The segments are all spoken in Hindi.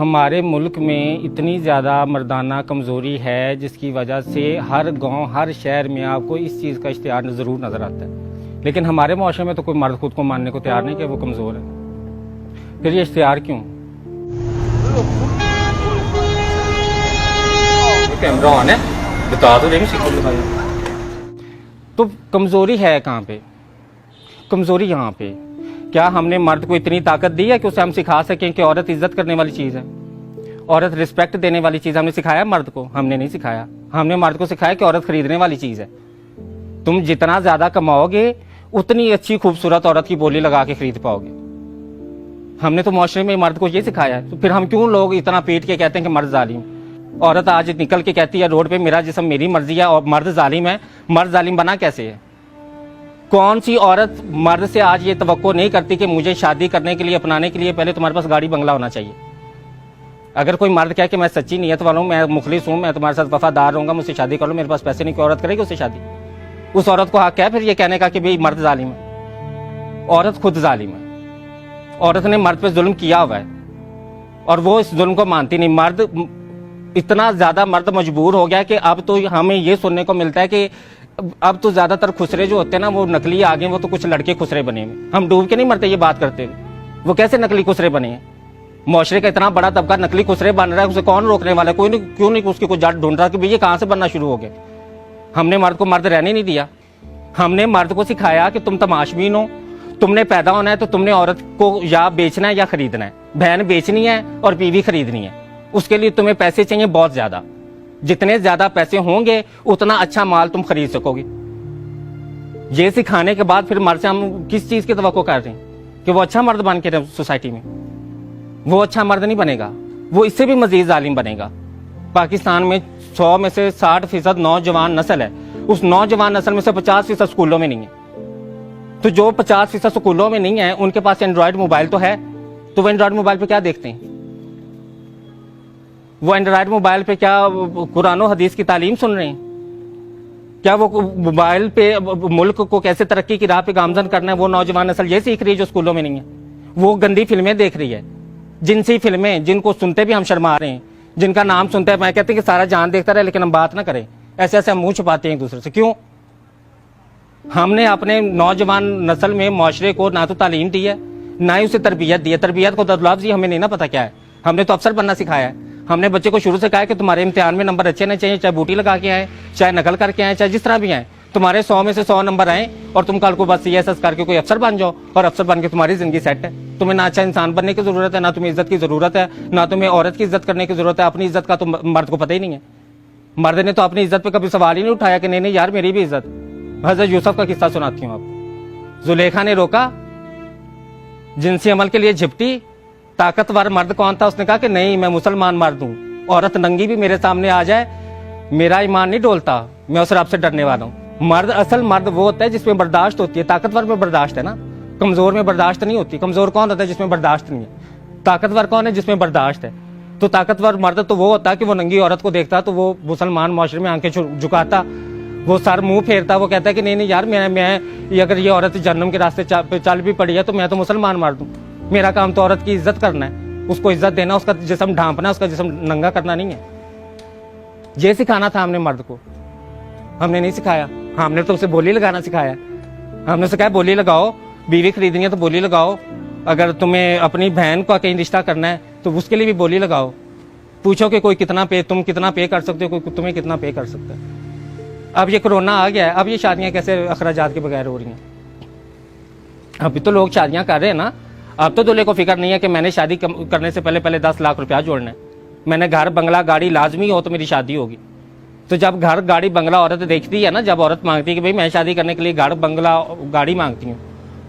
हमारे मुल्क में इतनी ज़्यादा मर्दाना कमज़ोरी है जिसकी वजह से हर गांव हर शहर में आपको इस चीज़ का इश्तिहार ज़रूर नज़र आता है। लेकिन हमारे माशरे में तो कोई मर्द खुद को मानने को तैयार नहीं कि वो कमज़ोर है। फिर ये इश्तिहार क्यों? कैमरा ऑन है, बता दो तो कमज़ोरी है कहाँ पे? कमज़ोरी यहाँ पे क्या हमने मर्द को इतनी ताकत दी है कि उसे हम सिखा सकें कि औरत इज्जत करने वाली चीज़ है, औरत रिस्पेक्ट देने वाली चीज़? हमने सिखाया मर्द को? हमने नहीं सिखाया। हमने मर्द को सिखाया कि औरत खरीदने वाली चीज़ है। तुम जितना ज़्यादा कमाओगे उतनी अच्छी खूबसूरत औरत की बोली लगा के खरीद पाओगे। हमने तो माशरे में मर्द को ये सिखाया है। तो फिर हम क्यों लोग इतना पीट के कहते हैं कि मर्द जालिम? औरत आज निकल के कहती है रोड पे मेरा जिस्म मेरी मर्जी है और मर्द जालिम है। मर्द जालिम बना कैसे है? कौन सी औरत मर्द से आज ये तवक्को नहीं करती कि मुझे शादी करने के लिए अपनाने के लिए पहले तुम्हारे पास गाड़ी बंगला होना चाहिए? अगर कोई मर्द कहे कि मैं सच्ची नीयत वाला हूं, मैं मुखलिस हूं, मैं तुम्हारे साथ वफादार रहूंगा, मुझसे शादी कर लो, मेरे पास पैसे नहीं, कोई औरत करेगी उससे शादी? उस औरत को हक है फिर ये कहने का कि भाई मर्द जालिम है? औरत खुद जालिम है। औरत ने मर्द पे जुल्म किया हुआ है और वो इस जुल्म को मानती नहीं। मर्द इतना ज्यादा मर्द मजबूर हो गया कि अब तो हमें ये सुनने को मिलता है कि अब तो ज्यादातर खुसरे जो होते हैं ना वो नकली आ गए, वो तो कुछ लड़के खुसरे बने हैं। हम डूब के नहीं मरते ये बात करते हुए, वो कैसे नकली खुसरे बने हैं? मुआशरे का इतना बड़ा तबका नकली खुसरे बन रहा है, उसे कौन रोकने वाला है? कोई नहीं, क्यों नहीं उसकी कोई जड़ ढूंढ रहा कि भैया कहां से बनना शुरू हो गए? हमने मर्द को मर्द रहने नहीं दिया। हमने मर्द को सिखाया कि तुम तमाशबीन हो, तुमने पैदा होना है तो तुमने औरत को या बेचना है या खरीदना है। बहन बेचनी है और बीवी खरीदनी है। उसके लिए तुम्हें पैसे चाहिए बहुत ज्यादा। जितने ज्यादा पैसे होंगे उतना अच्छा माल तुम खरीद सकोगे। ये सिखाने के बाद फिर मर्द से हम किस चीज की तवक्को कर रहे हैं कि वो अच्छा मर्द बन के रहे सोसाइटी में? वो अच्छा मर्द नहीं बनेगा, वो इससे भी मजीद जालिम बनेगा। पाकिस्तान में 100 में से 60% नौजवान नस्ल है। उस नौजवान नस्ल में से 50% स्कूलों में नहीं है। तो जो 50% स्कूलों में नहीं है उनके पास एंड्रॉयड मोबाइल तो है, तो वो एंड्रॉयड मोबाइल पे क्या देखते हैं? वो एंड्रॉयड मोबाइल पे क्या कुरान और हदीस की तालीम सुन रहे हैं? क्या वो मोबाइल पे मुल्क को कैसे तरक्की की राह पे गामजन करना है वो नौजवान नस्ल ये सीख रही है जो स्कूलों में नहीं है? वो गंदी फिल्में देख रही है, जिनसी फिल्में जिनको सुनते भी हम शर्मा रहे हैं, जिनका नाम सुनते हैं मैं कहते हैं कि सारा जान देखता रहे लेकिन हम बात ना करें। ऐसे ऐसे हम मुंह छुपाते हैं एक दूसरे से। क्यों? हमने अपने नौजवान नस्ल में मुआशरे को ना तो तालीम दी है ना ही उसे तरबियत दी है। तरबियत को लफ्ज़ हमें नहीं ना पता क्या है। हमने तो अफसर बनना सिखाया है। हमने बच्चे को शुरू से कहा कि तुम्हारे इम्तिहान में नंबर अच्छे नहीं चाहिए, चाहे बूटी लगा के आए, चाहे नकल करके आए, चाहे जिस तरह भी आए, तुम्हारे 100 में से 100 नंबर आए और तुम कल को बस CSS करके कोई अफसर बन जाओ और अफसर बन के तुम्हारी जिंदगी सेट है। तुम्हें ना अच्छा इंसान बनने की जरूरत है, ना तुम्हें इज्जत की जरूरत है, ना तुम्हें औरत की इज्जत करने की जरूरत है। अपनी इज्जत का तो मर्द को पता ही नहीं है। मर्द ने तो अपनी इज्जत पे कभी सवाल ही नहीं उठाया कि नहीं यार मेरी भी इज्जत। हजरत यूसुफ का किस्सा सुनाती हूँ आप। जुलेखा ने रोका, जिनसी अमल के लिए झिपटी। ताकतवर मर्द कौन था? उसने कहा कि नहीं मैं मुसलमान मर्द हूं, औरत नंगी भी मेरे सामने आ जाए मेरा ईमान नहीं डोलता, मैं उस रब से डरने वाला हूं। मर्द, असल मर्द वो होता है जिसमें बर्दाश्त होती है। ताकतवर में बर्दाश्त है ना, कमजोर में बर्दाश्त नहीं होती। कमजोर कौन होता है? जिसमें बर्दाश्त नहीं है। ताकतवर कौन है? जिसमें बर्दाश्त है। तो ताकतवर मर्द तो वो होता है कि वो नंगी औरत को देखता तो वो मुसलमान माशरे में आंखें झुकाता, वो सर मुंह फेरता, वो कहता है कि नहीं यार मैं अगर ये औरत जन्नम के रास्ते चल भी पड़ी है तो मैं तो मुसलमान मर्द हूं। मेरा काम तो औरत की इज्जत करना है, उसको इज्जत देना, उसका जिस्म ढांपना, उसका जिस्म नंगा करना नहीं है। ये सिखाना था हमने मर्द को, हमने नहीं सिखाया। हमने तो उसे बोली लगाना सिखाया। हमने उसे कहा बोली लगाओ, बीवी खरीदनी है तो बोली लगाओ, अगर तुम्हें अपनी बहन का कहीं रिश्ता करना है तो उसके लिए भी बोली लगाओ। पूछो कि कोई कितना पे, तुम कितना पे कर सकते हो, कोई तुम्हें कितना पे कर सकता है। अब ये कोरोना आ गया है, अब ये शादियां कैसे अखराजात के बगैर हो रही हैं? अभी तो लोग शादियां कर रहे हैं ना। अब तो दूल्हे को फिक्र नहीं है कि मैंने शादी करने से पहले 10 लाख रुपया जोड़ना है, मैंने घर बंगला गाड़ी लाजमी हो तो मेरी शादी होगी। तो जब घर गाड़ी बंगला औरत देखती है ना, जब औरत मांगती है कि भाई मैं शादी करने के लिए घर बंगला गाड़ी मांगती हूँ,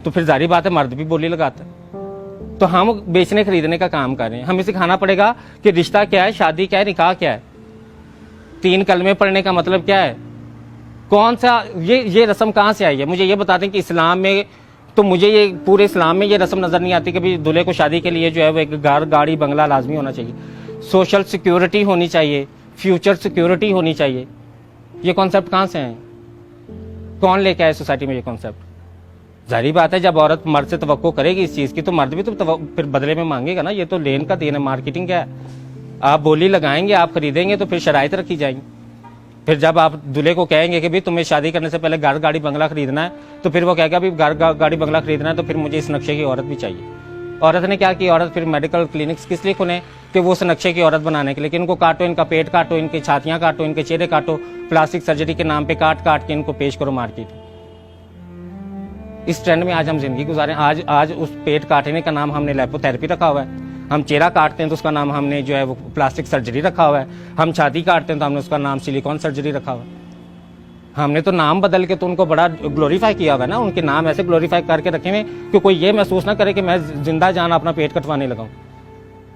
तो फिर जारी बात है मर्द भी बोली लगाता है। तो हम बेचने खरीदने का काम कर रहे हैं। हमें सिखाना पड़ेगा कि रिश्ता क्या है, शादी क्या है, निकाह क्या है, 3 कलमे पढ़ने का मतलब क्या है, कौन सा ये रस्म कहाँ से आई है? मुझे ये बता दें कि इस्लाम में, तो मुझे ये पूरे इस्लाम में ये रस्म नजर नहीं आती कि भाई दूल्हे को शादी के लिए जो है वो एक घर गाड़ी बंगला लाजमी होना चाहिए, सोशल सिक्योरिटी होनी चाहिए, फ्यूचर सिक्योरिटी होनी चाहिए। ये कॉन्सेप्ट कहाँ से है? कौन लेके आए सोसाइटी में ये कॉन्सेप्ट? जाहिर बात है जब औरत मर्द से तवक्को करेगी इस चीज़ की तो मर्द भी तो फिर बदले में मांगेगा ना। ये तो लेन का देन है, मार्केटिंग क्या है। आप बोली लगाएंगे, आप खरीदेंगे तो फिर शराइत रखी जाएंगी। फिर जब आप दूल्हे को कहेंगे कि भाई तुम्हें शादी करने से पहले घर गाड़ी बंगला खरीदना है, तो फिर वो कहेगा भाई घर गाड़ी बंगला खरीदना है तो फिर मुझे इस नक्शे की औरत भी चाहिए। औरत ने क्या किया, औरत फिर मेडिकल क्लिनिक्स किस लिए खुले कि वो उस नक्शे की औरत बनाने के लिए, कि इनको काटो, इनका पेट काटो, इनकी छातियां काटो, इनके चेहरे काटो, प्लास्टिक सर्जरी के नाम पे काट काट के इनको पेश करो मार्केट। इस ट्रेंड में आज हम जिंदगी गुजारें। आज उस पेट काटने का नाम हमने लेपोथेरेपी रखा हुआ है। हम चेहरा काटते हैं तो उसका नाम हमने जो है वो प्लास्टिक सर्जरी रखा हुआ है। हम छाती काटते हैं तो हमने उसका नाम सिलिकॉन सर्जरी रखा हुआ है। हमने तो नाम बदल के तो उनको बड़ा ग्लोरीफाई किया हुआ है ना। उनके नाम ऐसे ग्लोरीफाई करके रखे हुए कि कोई ये महसूस ना करे कि मैं जिंदा जान अपना पेट कटवाने लगा हूँ।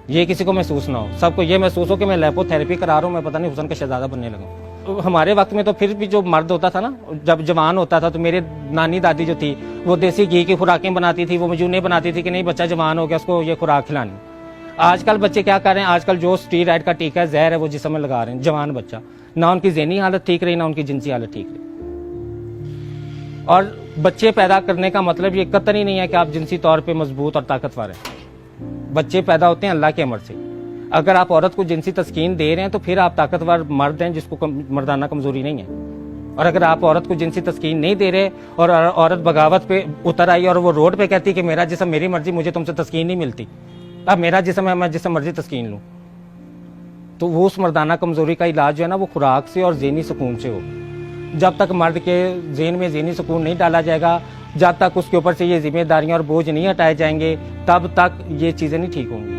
ये किसी को महसूस ना हो, सबको ये महसूस हो कि मैं लेपोथेरेपी करा रहा हूँ, मैं पता नहीं हुसैन का शहजादा बनने लगा हूँ। हमारे वक्त में तो फिर भी जो मर्द होता था ना, जब जवान होता था तो मेरे नानी दादी जो थी वो देसी घी की खुराकें बनाती थी, वो मजूने बनाती थी कि नहीं बच्चा जवान हो गया उसको ये खुराक खिलानी। आजकल बच्चे क्या कर रहे हैं, आजकल जो स्टीरॉयड का टीका है, जहर है, वो जिस्म में लगा रहे हैं। जवान बच्चा, ना उनकी ज़हनी हालत ठीक रही ना उनकी जिनसी हालत ठीक रही। और बच्चे पैदा करने का मतलब ये कतई नहीं है कि आप जिनसी तौर पे मजबूत और ताकतवर हैं। बच्चे पैदा होते हैं अल्लाह के अमर से। अगर आप औरत को जिनसी तस्कीन दे रहे हैं तो फिर आप ताकतवर मर्द हैं जिसको मर्दाना कमजोरी नहीं है। और अगर आप औरत को जिनसी तस्कीन नहीं दे रहे और औरत बगावत पे उतर आई और वो रोड पे कहती कि मेरा जिस्म मेरी मर्जी, मुझे तुमसे तस्कीन नहीं मिलती, अब मेरा जिस्म है, मैं जिसम मर्जी तस्कीन लूँ, तो वो उस मर्दाना कमजोरी का इलाज जो है ना वो खुराक से और ज़हनी सुकून से हो। जब तक मर्द के ज़हन में ज़हनी सुकून नहीं डाला जाएगा, जब तक उसके ऊपर से ये जिम्मेदारियां और बोझ नहीं हटाए जाएंगे, तब तक ये चीज़ें नहीं ठीक होंगी।